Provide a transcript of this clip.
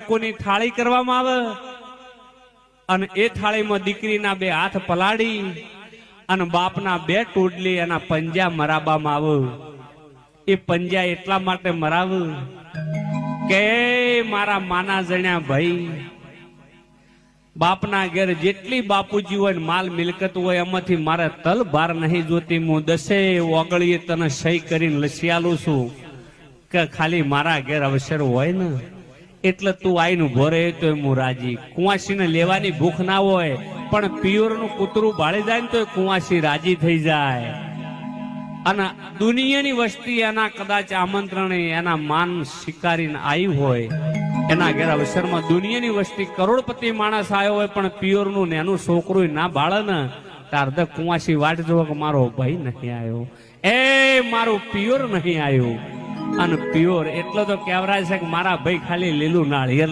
કોની થાળી કરવામાં આવે અને એ થાળીમાં દીકરીના બે હાથ પલાળી અને બાપના બે ટોડલી એના પંજા મરાવવામાં આવે. એ પંજા એટલા માટે મરાવ કે મારા માના જણ્યા ભાઈ, બાપના ઘેર જેટલી બાપુજી હોય માલ મિલકત હોય એમાંથી મારે તલ ભાર નહીં જોતી. હું 10 ઓગળીએ તને સહી કરીને લસિયાલું છું કે ખાલી મારા ઘેર અવસર હોય ને એટલે તું આઈને ઉભો રહે તો હું રાજી. કુંવાસીને લેવાની ભૂખ ના હોય પણ પિયોરનું કૂતરું ભાળી જાય ને તો કુંવાસી રાજી થઈ જાય. અને દુનિયાની વસ્તી એના કદાચ આમંત્રણે એના માન સ્વીકારીને આવી હોય, એના ઘેર અવસરમાં દુનિયાની વસ્તી કરોડપતિ માણસ આવ્યો હોય પણ પિયોરનું નેનું છોકરું ના બાળે ને તાર દ કુંવાસી વાટ જોવો કે મારો ભાઈ નહીં આવ્યો, એ મારું પિયોર નહીં આવ્યું. અને પિયોર એટલો તો કહેવરાય છે કે મારા ભાઈ ખાલી લીલું નાળિયેર